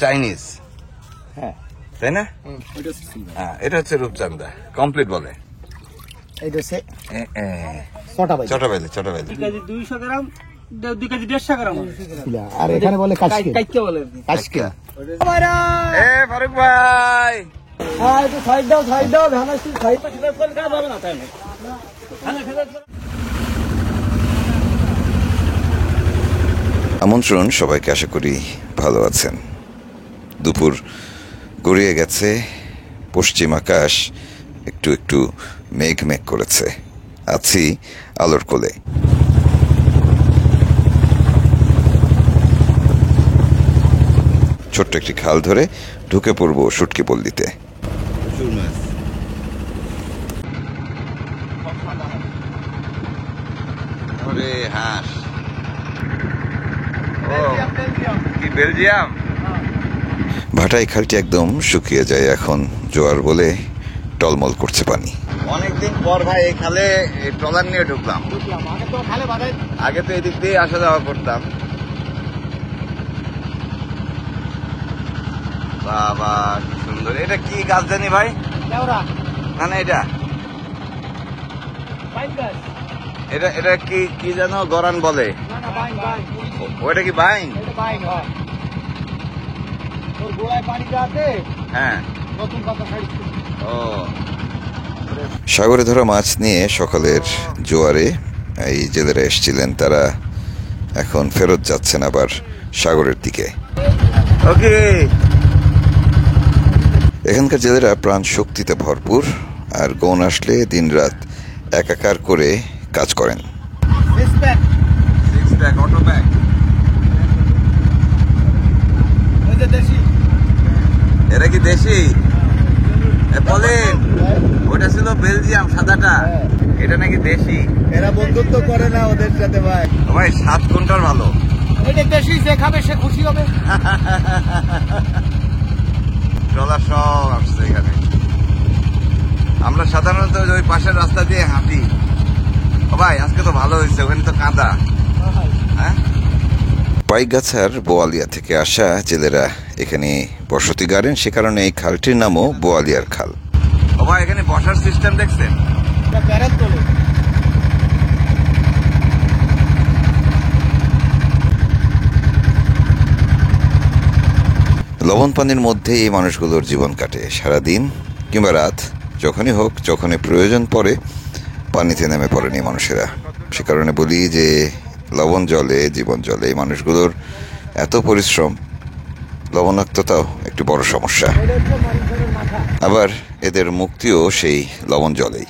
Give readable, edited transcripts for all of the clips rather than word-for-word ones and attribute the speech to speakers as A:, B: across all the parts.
A: Chinese, হ্যাঁ তাই না? এটা হচ্ছে রূপচাঁদা কমপ্লিট বলে। চটাবেলি
B: 200 গ্রাম 2 কেজি 150 গ্রাম।
C: আর এখানে বলে
B: কাইকে বলে
C: কাচকে।
A: ফারুক ভাই
B: সাইড দাও সাইড যাবে না তাই না।
D: আমন্ত্রণ সবাইকে, আশা করি ভালো আছেন। দুপুর গড়িয়ে গেছে, পশ্চিম আকাশ একটু একটু মেঘ মেঘ করেছে, আছি আলোর কোলে। ছোট্ট একটি খাল ধরে ঢুকে পড়বো শুটকি পল্লীতে।
A: হাঁস কি বেলজিয়াম।
D: ভাটাই খালটি একদম শুকিয়ে যায় এখন, জোয়ার বলে টলমল করছে পানি।
A: অনেকদিন পর ভাই এই খালে ট্রলার নিয়ে ঢুকলাম। আগে তো এদিক দিয়ে আসা যাওয়া করতাম। বাবা কি সুন্দর। এটা কি গাছ জানি ভাই? না না, এটা কি কি যেন গরান বলে। ওইটা কি বাইন? হ্যাঁ। ও
D: সাগরে ধরা মাছ নিয়ে সকালের জোয়ারে এই জেলেরা এসেছিলেন, তারা এখন ফেরত যাচ্ছেন আবার সাগরের দিকে।
A: ওকে।
D: এখানকার জেলেরা প্রাণ শক্তিতে ভরপুর, আর গৌণ আসলে দিনরাত একাকার করে কাজ করেন।
A: এরা কি দেশি? বলেন ওটা ছিল বেলজিয়াম সাদাটা, এটা নাকি দেশি।
C: এরা বন্ধুত্ব করে না ওদের সাথে ভাই।
A: ভাই 7 ঘন্টার ভালো।
B: এটা দেশি, যে খাবে সে খুশি হবে।
A: ট্রলার সব আসছে এখানে। আমরা সাধারণত ওই পাশের রাস্তা দিয়ে হাঁটি। ভাই আজকে তো ভালো হয়েছে, ওখানে তো কাদা। হ্যাঁ,
D: পাইকগাছার বোয়ালিয়া থেকে আসা জেলেরা এখানে বসতি গাড়েন, সে কারণে এই খালটির নামও বোয়ালিয়ার খাল।
A: ভাই এখানে বসার সিস্টেম দেখছেন?
D: লবণ পানির মধ্যে এই মানুষগুলোর জীবন কাটে সারাদিন কিংবা রাত, যখনই হোক, যখনই প্রয়োজন পড়ে পানিতে নেমে পড়েন এই মানুষেরা। সে কারণে বলি যে লবণ জলে জীবন জলে। এই মানুষগুলোর এত পরিশ্রম, লবণাক্ততাও একটি বড় সমস্যা। আবার এদের মুক্তিও সেই লবণ জলেই।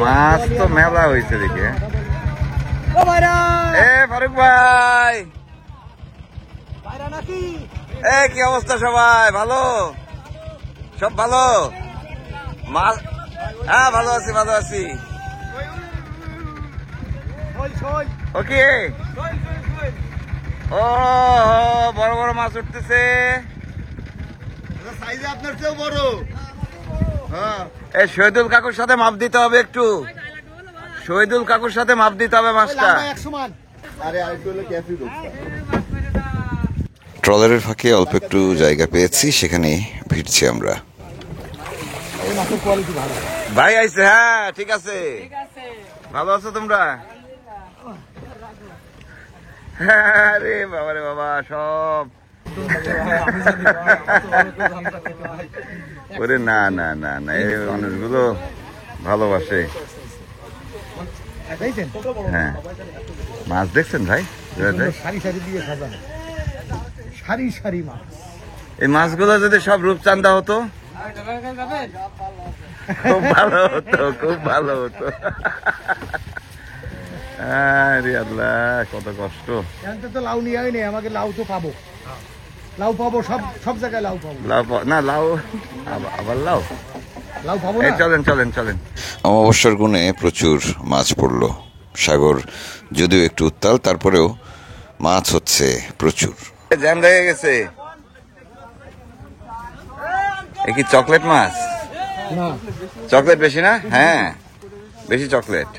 A: মাছ তো মেলা হয়েছে দেখে। ফারুক ভাই কি অবস্থা? সবাই ভালো? সব ভালো? মাছ? হ্যাঁ ভালো আছি, ভালো আছি। ওকে। ও বড় বড় মাছ উঠতেছে।
C: আপনার চেয়েও বড়।
A: এই শহীদুল কাকুর সাথে মাপ দিতে হবে একটু। শহীদুল কাকুর সাথে মাপ দিতে হবে মাছটা।
D: ট্রলারের ফাঁকে অল্প একটু জায়গা পেয়েছি, সেখানে ভিড়ছি আমরা।
A: ভাই আইছে? হ্যাঁ ঠিক আছে। ভালো আছো তোমরা? আরে বাবা রে বাবা, সব ওরে না না না না, এই মানুষগুলো ভালোবাসে। হ্যাঁ মাছ দেখছেন ভাই? এই মাছগুলো যদি সব রূপচাঁদা হতো খুব ভালো হতো, খুব ভালো হতো। আরে আল্লাহ কত কষ্ট।
C: তো লাউ নিয়ে হয় নাই, আমাকে লাউ তো পাবো, লাউ পাবো, সব জায়গায় লাউ পাবো।
A: লাউ না, লাউ আবার লাউ পাবো। চলেন চলেন চলেন।
D: অমাবস্যার গুণে প্রচুর মাছ পড়লো। সাগর যদিও একটু উত্তাল, তারপরেও মাছ হচ্ছে প্রচুর।
A: জ্যাম লেগে গেছে। এ কি চকলেট মাছ? চকলেট বেশি না? হ্যাঁ বেশি চকলেট,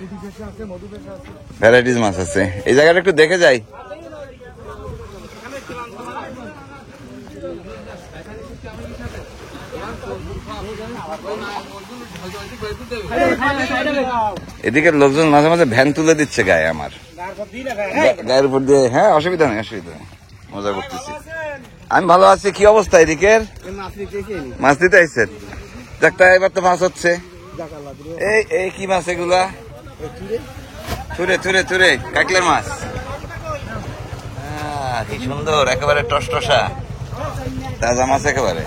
A: ভ্যারাইটিস মাছ আছে। এই জায়গাটা একটু দেখে যাই। এদিকে লোকজন মাঝে মাঝে ভ্যান তুলে দিচ্ছে গায়ে আমার গায়ের উপর দিয়ে। হ্যাঁ, অসুবিধা নেই, অসুবিধা নেই, মজা করতেছি। আমি ভালো আছি। কি অবস্থা এদিকের? মাছ দিতে আইছেন? একটা এবার তো মাছ হচ্ছে। এই এই কি মাছ এগুলা? থুরে থুরে থুরে কাকলের মাছ। কি সুন্দর, একেবারে টসটসা তাজা মাছ একেবারে।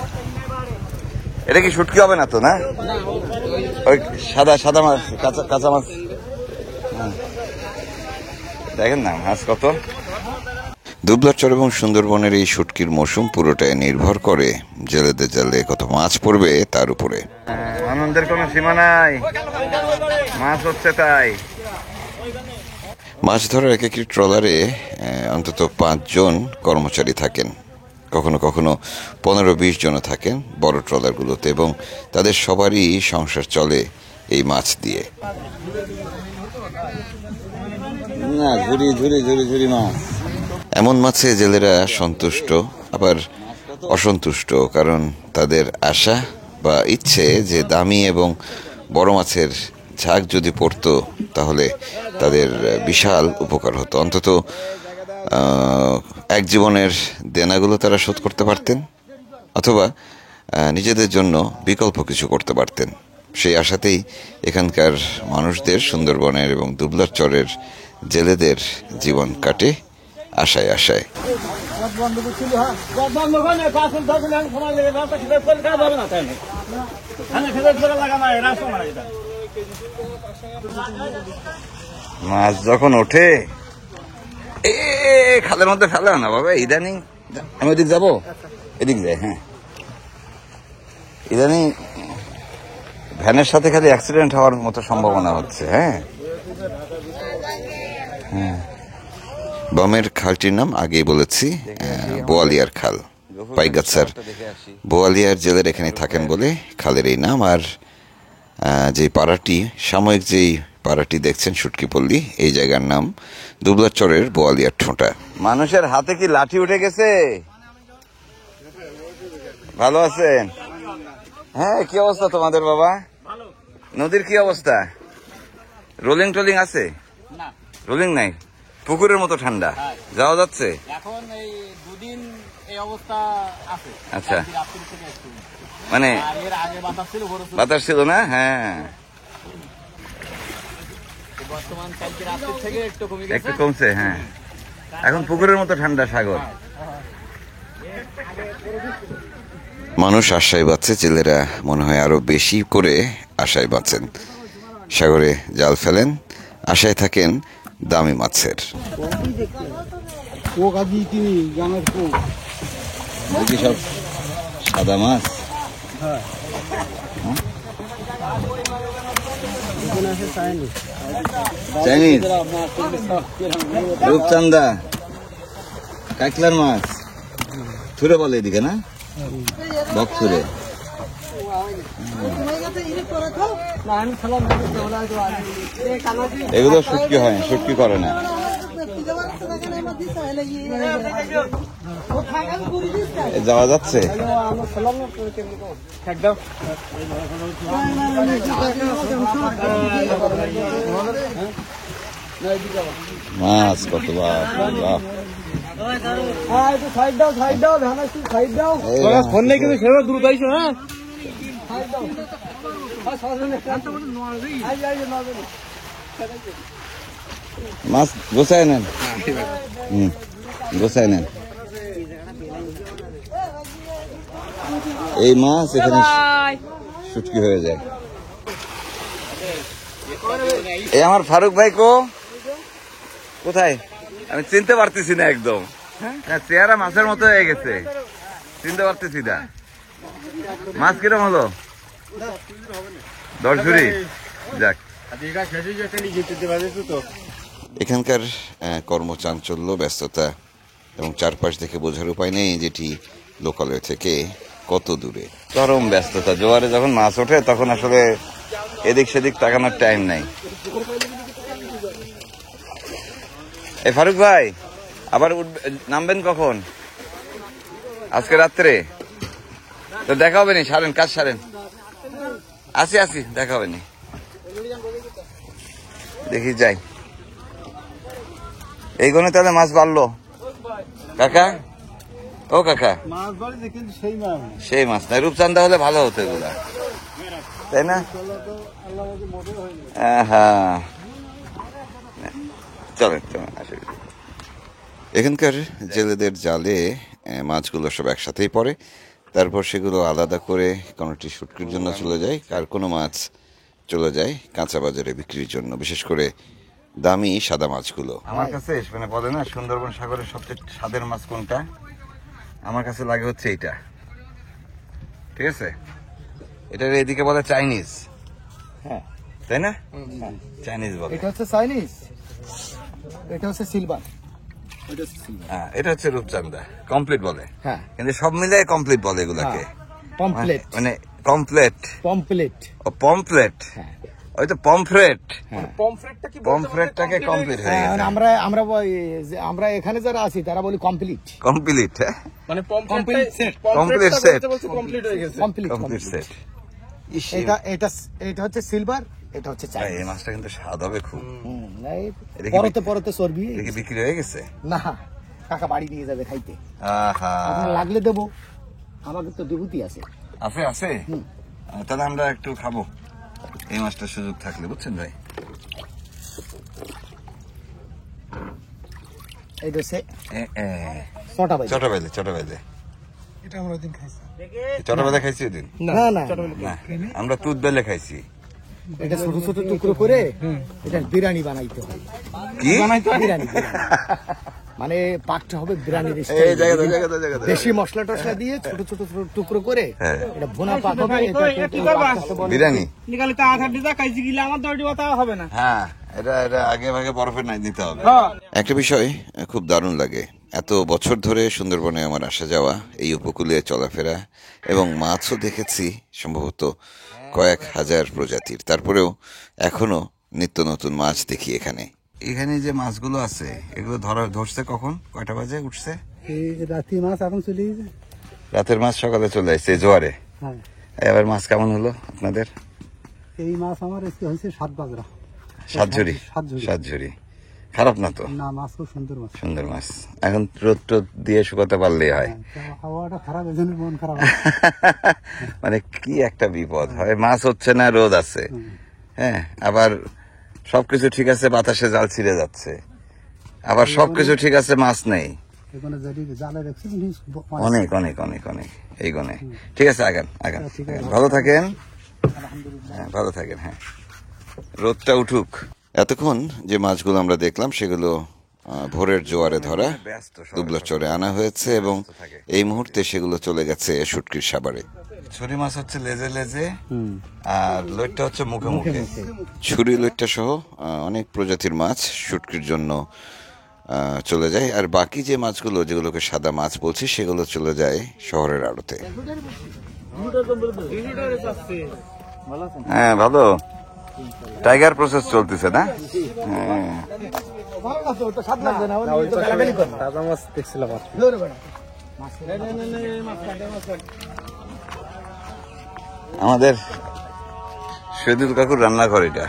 A: এটা কি শুটকি হবে না তো? না, ওই সাদা সাদা মাছ, কাঁচা মাছ। দেখেন না মাছ কত।
D: দুবলার এবং সুন্দরবনের এই শুটকির মৌসুম পুরোটাই নির্ভর করে জেলেদের জালে কত মাছ পড়বে তার উপরে।
A: আনন্দের কোনো সীমা নাই, মাছ হচ্ছে তাই।
D: মাছ ধরার এক একটি ট্রলারে অন্তত 5 জন কর্মচারী থাকেন, কখনো কখনো 15-20 জনও থাকেন বড় ট্রলারগুলোতে, এবং তাদের সবারই সংসার চলে এই মাছ দিয়ে।
A: না, ঝুরি ঝুরি ঝুরি ঝুরি মাছ।
D: এমন মাছে জেলেরা সন্তুষ্ট, আবার অসন্তুষ্ট, কারণ তাদের আশা বা ইচ্ছে যে দামি এবং বড় মাছের ঝাঁক যদি পড়তো তাহলে তাদের বিশাল উপকার হতো। অন্তত এক জীবনের দেনাগুলো তারা শোধ করতে পারতেন, অথবা নিজেদের জন্য বিকল্প কিছু করতে পারতেন। সেই আশাতেই এখানকার মানুষদের, সুন্দরবনের এবং দুবলার চরের জেলেদের জীবন কাটে আশায় আশায়।
A: মাছ যখন ওঠে খালের মধ্যে ফেলে না বাবা ইদানিং। আমি ওদিক যাবো, এদিক যাই। হ্যাঁ, ইদানিং ভ্যানের সাথে খালি অ্যাক্সিডেন্ট হওয়ার মতো সম্ভাবনা হচ্ছে। হ্যাঁ,
D: বামের খালটির নাম আগেই বলেছি, বোয়ালিয়ার খাল। পাইগাছার বোয়ালিয়ার জেলের এখানে থাকেন বলে খালের এই নাম। আর যে পাড়াটি, সাময়িক যেই পাড়াটি দেখছেন শুটকিপল্লী, এই জায়গার নাম দুবলার চরের বোয়ালিয়ার ঠোঁটা।
A: মানুষের হাতে কি লাঠি উঠে গেছে? ভালো আছেন? হ্যাঁ, কি অবস্থা তোমাদের বাবা? নদীর কি অবস্থা? রোলিং টোলিং আছে? রোলিং নাই, পুকুরের মতো ঠান্ডা। যাওয়া যাচ্ছে
B: এখন এই দুদিন এই অবস্থা আছে।
A: আচ্ছা, মানে
B: এর আগে
A: বাতাস ছিল না? হ্যাঁ,
B: বর্তমান কালকে রাত্রি থেকে একটু কমে
A: একটু কমছে। হ্যাঁ, এখন পুকুরের মতো ঠান্ডা সাগর।
D: মানুষ আশায় বাঁচছে, জেলেরা মনে হয় আরো বেশি করে আশায় বাঁচেন। সাগরে জাল ফেলেন, আশায় থাকেন দামি মাছের।
A: দেখি সব সাদা মাছ। চাইনিজ, রূপচান্দা, কাকলার মাছ, থুরে বলে এদিকে না, বক থুরে। এগুলো শুটকি হয়, শুটকি করে না। যাওয়া যাচ্ছে? মাছ কত
B: ফোন নেই কিন্তু সেবা দ্রুত আইসো। হ্যাঁ,
A: মাছ গোছায় নেন, গোছায় নেন। এই মাছ এখানে শুটকি হয়ে যায়। এই আমার ফারুক ভাই কোথায়? আমি চিনতে পারতেছি না একদম। হ্যাঁ, চেহারা মাছের মতো হয়ে গেছে, চিনতে পারতেছি না। মাছ কিরম হলো? 10 ঝুড়ি। যাক,
D: এখানকার কর্মচাঞ্চল্য, ব্যস্ততা এবং চারপাশ দেখে বোঝার উপায় নেই যেটি লোকালয় থেকে কত দূরে।
A: চরম ব্যস্ততা। জোয়ারে যখন মাছ ওঠে তখন আসলে এদিক সেদিক তাকানোর টাইম নাই। এই ফারুক ভাই, আবার নামবেন কখন? আজকে রাত্রে? তো দেখা হবে নি, সারেন কাজ সারেন। আসি দেখা হবে নি, দেখি যাই। এই গনে তাহলে মাছ বাড়লো কাকা। ও কাকা,
B: মাছ বাড়ি দেখি সেই মাছ
A: সেই মাছ না, রূপচান্দা হলে ভালো হতো এগুলা, তাই না? হ্যাঁ, চলেন আসলে
D: এখানকার জেলেদের জালে মাছগুলো সব একসাথেই পড়ে, তারপর সেগুলো আলাদা করে কোনোটি শুটকির জন্য চলে যায়, আর কোনো মাছ চলে যায় কাঁচা বাজারে বিক্রির জন্য, বিশেষ করে দামি সাদা মাছগুলো।
A: আমার কাছে মানে বলে না সুন্দরবন সাগরের সবচেয়ে স্বাদের মাছ কোনটা, আমার কাছে লাগে হচ্ছে এইটা, ঠিক আছে? এটার এদিকে বলে চাইনিজ,
C: হ্যাঁ
A: তাই না? চাইনিজ বলে।
C: এটা হচ্ছে চাইনিজ, এটা হচ্ছে সিলভার,
A: হ্যাঁ, এটা হচ্ছে রূপচান্দা, কমপ্লিট বলে।
C: হ্যাঁ
A: কিন্তু সব মিলে কমপ্লিট বলে এগুলাকে,
C: পমপ্লেট,
A: মানে কমপ্লেট
C: পমপ্লেট,
A: ও পমপ্লেট,
C: হ্যাঁ
A: ওই তো পমফ্রেট,
B: পমফ্রেটটা কি
A: পমফ্রেটটাকে কমপ্লিট হয়ে গেছে।
C: আমরা এখানে যারা আছি তারা বলি কমপ্লিট,
A: কমপ্লিট, হ্যাঁ,
B: মানে
A: কমপ্লিট সেট,
B: কমপ্লিট হয়ে গেছে।
A: Complete set.
C: এটা হচ্ছে সিলভার, এটা হচ্ছে
A: এই
C: চাইনিজ।
A: মাছটা কিন্তু স্বাদ হবে খুব। এটা কি
C: পরতে পরতে চর্বি
A: দেখি বিক্রি হয়ে গেছে।
C: না, কাকা বাড়ি নিয়ে যাবে খাইতে,
A: আহা,
C: আপনার লাগলে দেবো, আমাদের তো বিভূতি আছে।
A: আছে তাহলে আমরা একটু খাবো এই মাছটার সুযোগ থাকলে, বুঝছেন ভাই?
C: এটা হচ্ছে
A: ছোট
C: ছটা
A: বেলে, ছোট বেলে,
C: এটা আমরা ওদিন খাইছি।
A: ছোট বেলে খাইছি ওদিন
C: না না,
A: না, আমরা তুত বেলে খাইছি।
C: এটা ছোট ছোট টুকরো করে এটা বিরিয়ানি বানাইতে হয়।
A: কি
C: বিরিয়ানি মানে পাকটা হবে বিরিয়ানির
A: এই
C: স্টাইলে।
A: জায়গা
C: বেশি মশলা টসলা দিয়ে ছোট ছোট ছোট টুকরো করে
A: হ্যাঁ।
C: এটা ভুনা পাক হবে।
A: বিরিয়ানি,
B: নিকালে তা আধা দিদা খাইছি গিলা আমার দড়ি কথা হবে না।
A: হ্যাঁ, এটা আগে ভাগে বরফের নাই দিতে হবে।
D: একটা বিষয় খুব দারুণ লাগে, এত বছর ধরে সুন্দরবনে আমার আসা যাওয়া, এই উপকূলে চলাফেরা, এবং মাছও দেখেছি সম্ভবত কয়েক হাজার প্রজাতির, তারপরেও এখনো নিত্য নতুন মাছ দেখি এখানে।
A: এখানে যে মাছগুলো আছে এগুলো ধরছে কখন, কয়টা বাজে উঠছে?
C: এই রাতি মাছ এখন চলে গেছে।
A: রাতের মাছ সকালে চলে আসছে জোয়ারে।
C: হ্যাঁ,
A: এবার মাছ কেমন হলো আপনাদের?
C: এই মাছ আমার আজকে হয়েছে 7 বাজরা।
A: সাতঝুরি, সাতঝুরি খারাপ না তো?
C: না, মাছ খুব সুন্দর মাছ।
A: সুন্দর মাছ। এখন রোদ টোদ দিয়ে শুকাতে পারলেই হয়।
C: হাওয়াটা খারাপ, এজন্য মন খারাপ।
A: মানে কি একটা বিপদ হয়, মাছ হচ্ছে না, রোদ আছে, হ্যাঁ, আবার সবকিছু ঠিক আছে, বাতাসে জাল ছিঁড়ে যাচ্ছে, আবার সবকিছু ঠিক আছে, মাছ নেই।
C: এখানে যদি জালে রাখছি
A: অনেক অনেক অনেক অনেক এই গনে। ঠিক আছে, আগান। ভালো থাকেন, হ্যাঁ ভালো থাকেন, হ্যাঁ, রোদটা উঠুক।
D: এতক্ষণ যে মাছগুলো আমরা দেখলাম সেগুলো ভোরের জোয়ারে ধরা দুবলা চরে আনা হয়েছে, এবং এই মুহূর্তে সেগুলো চলে গেছে শুটকির সাবারে।
A: ছুরি মাছ হচ্ছে লেজে লেজে, আর লইটটা হচ্ছে মুখে মুখে।
D: ছুরি লইট্টা সহ অনেক প্রজাতির মাছ শুটকির জন্য চলে যায়, আর বাকি যে মাছগুলো যেগুলোকে সাদা মাছ বলছি সেগুলো চলে যায় শহরের আড়তে।
A: হ্যাঁ, ভালো টাইগার প্রসেস চলতেছে না? হ্যাঁ,
B: তাজা মাছ দেখছিলাম।
A: আমাদের শহীদুল কাকুর রান্নাঘর এটা।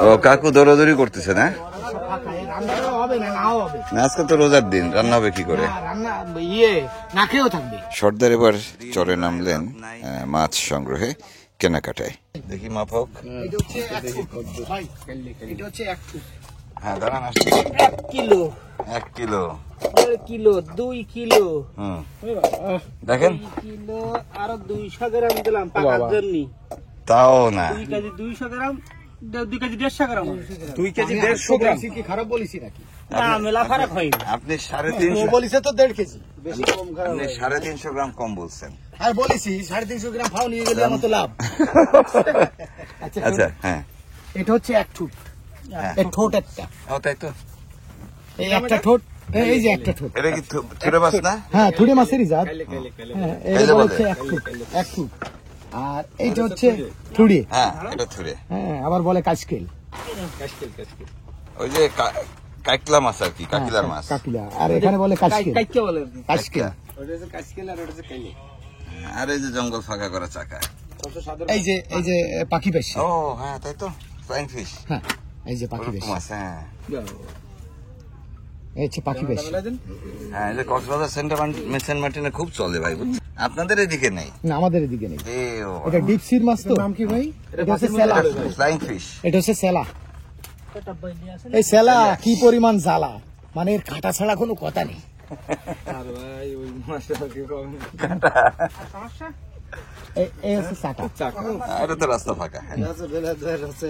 A: ও কাকু দৌড়াদৌড়ি করতেছে না? আজকে তো রোজার দিন, রান্না হবে কি করে?
D: সর্দার এবার চরে নামলেন মাছ সংগ্রহে, কেনাকাটায়।
A: দেখি মাপক। হ্যাঁ, দাঁড়ান, আসছি।
B: 1 কিলো,
A: 1 কিলো,
B: 1 কিলো, 2 কিলো,
A: দেখেন,
B: 2 কিলো আর 200 গ্রাম দিলাম পাকার জন্য।
A: তাও না,
B: 2 কেজি 200 গ্রাম, 2 কেজি 150 গ্রাম, 2 কেজি 150 গ্রাম।
C: কি খারাপ বলেছি নাকি?
B: না, মেলা ফারাক হয়নি।
A: আপনি 350
C: বলিছে তো 1.5 কেজি, বেশি কম খারাপ।
A: আপনি 350 গ্রাম কম বলছেন।
C: আর বলেছি 350 গ্রাম ফাও নিয়ে গেলে আমার তো লাভ।
A: আচ্ছা, হ্যাঁ,
C: এটা হচ্ছে 1 ঠোঁট, এই ঠোঁট একটা,
A: ও তাই তো।
C: এই একটা ঠোঁট, এই যে একটা ঠোঁট।
A: এটা কি থুরে মাছ না?
C: হ্যাঁ, থুড়ে মাছেরই জাত। হ্যাঁ,
A: এই
C: এটা
A: যে বলে।
C: হচ্ছে 1 ঠোঁট, 1 ঠোঁট। আর এইটা হচ্ছে থুড়ে,
A: হ্যাঁ, এটা থুরে।
C: হ্যাঁ, আবার বলে কাজকেল।
A: ওই যে কাকলা মাছ আর কি, কাকিলার মাছ।
C: কাকিলা, আর এখানে বলে কাশকেল।
B: কাইকে বলে আর কি।
C: কাশকেল।
B: ওটা হচ্ছে কাইকেল আর ওটা হচ্ছে কাইলে।
A: আর এই যে জঙ্গল ফাঁকা করা চাকা।
B: সবচেয়ে সাধারণ
C: এই যে পাখি পাইছি।
A: ও হ্যাঁ, তাই তো, ফ্লাইং ফিশ।
C: হ্যাঁ, এই যে পাখি পাইছি।
A: মাছ, হ্যাঁ
C: এই হচ্ছে পাখি পাইছি।
A: হ্যাঁ, এই যে কক্সবাজার সেন্ট মার্টিনে খুব চলে ভাই, বুঝছেন? আপনাদের এদিকে নেই।
C: না, আমাদের এদিকে নেই।
A: এ ও,
C: এটা ডিপ সির মাছ তো। নাম কি ভাই? এটা হচ্ছে সেলা।
A: Flying fish.
C: এটা হচ্ছে সেলা। এই সেলা কি পরিমাণ জ্বালা, মানে এর কাঁটা ছাড়া কোনো কথা নেই।
B: আর ভাই ওই মাছটা কি পাবেন? সমস্যা
C: এই হচ্ছে চাকা।
B: চাকা
A: এটা তো রাস্তা ফাঁকা। হ্যাঁ।
B: আছে বেলাদের আছে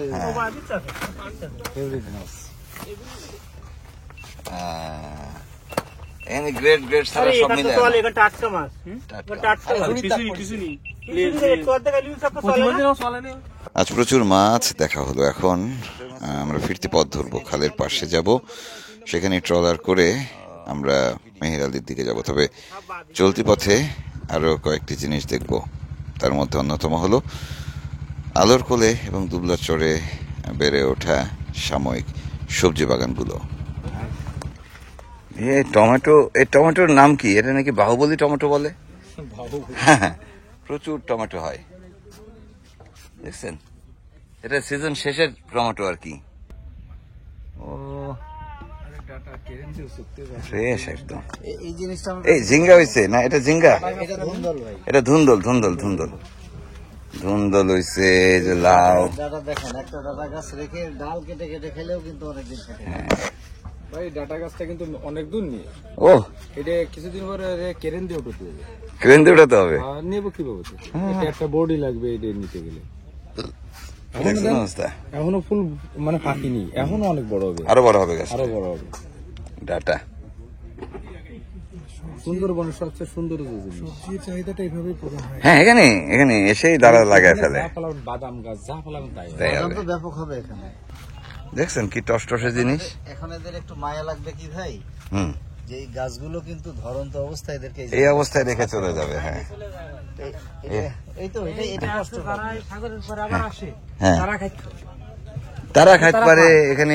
A: এখানে গ্রেড ছাড়া সব মিলে
B: এটা টাটকা মাছ। টাটকা মাছ কিছু নেই
D: আজ প্রচুর মাছ দেখা হলো। এখন আমরা ফিরতি পথ ধরবো, খালের পাশে যাব, সেখানে ট্রলার করে আমরা মেহেরালির দিকে যাব। তবে চলতি পথে আরও কয়েকটি জিনিস দেখব। তার মধ্যে অন্যতম হলো আলোর কোলে এবং দুবলার চরে বেড়ে ওঠা সাময়িক সবজি বাগানগুলো।
A: এই টমেটোর নাম কি? এটা নাকি বাহুবলী টমেটো বলে। হ্যাঁ, প্রচুর টমেটো হয়, দেখছেন? এটা সিজন শেষের টমেটো আর কি। ও ফ্রেশ একদম।
B: এই জিনিসটা
A: এই ঝিঙ্গা হইছে না? এটা ঝিঙ্গা,
B: এটা ধুন্দল ভাই।
A: এটা ধুন্দল হইছে। যে লাউ,
B: ডাটা দেখেন, একটা ডাটা গাছ রেখে ডাল কেটে কেটে খেলেও কিন্তু অনেকদিন থাকে। ভাই ডাটা গাছটা কিন্তু অনেক দূর নিয়ে,
A: ও
B: এটা কিছুদিন পরে কেরেন দিয়ে উঠতে হবে।
A: ক্রেন দিয়ে উঠাতে হবে।
B: আর নেবো কিভাবে? এটা একটা বডি লাগবে এটা নিতে গেলে।
A: দেখছেন অবস্থা?
B: এখনো ফুল মানে পাকিনি, এখনো অনেক বড় হবে,
A: আরো বড় হবে গাছ,
B: আরো বড় হবে।
A: ডাটা
B: সুন্দরবনের সবচেয়ে সুন্দর সবজির চাহিদাটা এইভাবেই প্রধান হয়।
A: হ্যাঁ, এখানে এসেই দাঁড়া লাগায় ফেলে।
B: বাদাম গাছ যা ফলাবেন তাই
A: তাই হবে।
B: তো ব্যাপক হবে এখানে।
A: দেখছেন কি টসটসে জিনিস।
B: এখন এদের একটু মায়া লাগবে কি ভাই,
A: হুম,
B: যে এই গাছগুলো কিন্তু ধরন্ত অবস্থায় এদেরকে
A: এই অবস্থায় রেখে চলে যাবে। হ্যাঁ,
B: এই তো এটা কষ্ট সাগরের পরে আবার আসে
A: হ্যাঁ, তারা খাইতে পারে। এখানে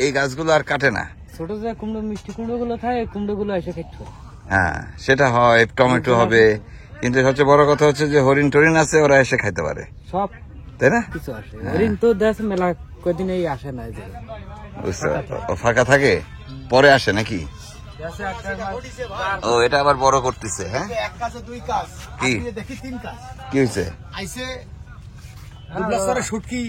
A: এই গাছগুলো আর কাটে না।
B: ছোট যে কুমড়ো মিষ্টি কুমড়ো গুলো থাকে, কুমড়ো গুলো এসে খাইতে হয়।
A: হ্যাঁ, সেটা হয়, টমেটো হবে, কিন্তু সবচেয়ে বড় কথা হচ্ছে যে হরিণ টরিণ আছে, ওরা এসে খাইতে পারে,
B: সব
A: তাই না?
B: কিছু আসে। হরিণ তো দেশ মেলা কদিন এই আসে না, এই জায়গায়
A: বুঝতে পারছো? ও ফাঁকা থাকে, পরে আসে নাকি? ও এটা আবার বড় করতেছে। হ্যাঁ,
C: এক কাজে দুই কাজ,
A: কি?
C: আজকে দেখি তিন কাজ।
A: কি হয়েছে?
C: আইসে দুবলাস্তরে শুটকি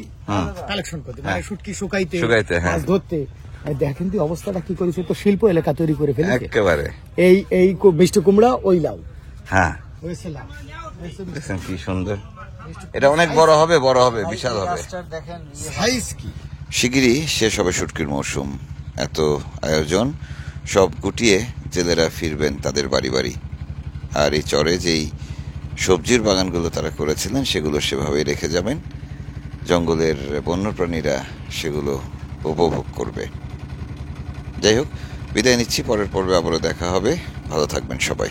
C: কালেকশন করতে, মানে শুটকি শুকাইতে,
A: হ্যাঁ,
C: মাছ ধরতে। আর দেখেন তুই অবস্থাটা কি করেছে, তো শিল্প এলাকা তৈরি করে ফেলেছে
A: একেবারে।
C: এই মিষ্টি কুমড়া, ওই লাউ
A: হ্যাঁ,
C: হয়েছে লাউ।
A: দেখছেন কি সুন্দর। এটা অনেক বড় হবে, বিশাল হবে।
B: দেখেন
C: সাইজ কি!
D: শিগগিরই শেষ হবে শুটকির মৌসুম। এত আয়োজন সব গুটিয়ে জেলেরা ফিরবেন তাদের বাড়ি বাড়ি। আর এই চরে যেই সবজির বাগানগুলো তারা করেছিলেন সেগুলো সেভাবেই রেখে যাবেন। জঙ্গলের বন্যপ্রাণীরা সেগুলো উপভোগ করবে। যাই হোক, বিদায় নিচ্ছি। পরের পর্বে আবারও দেখা হবে। ভালো থাকবেন সবাই।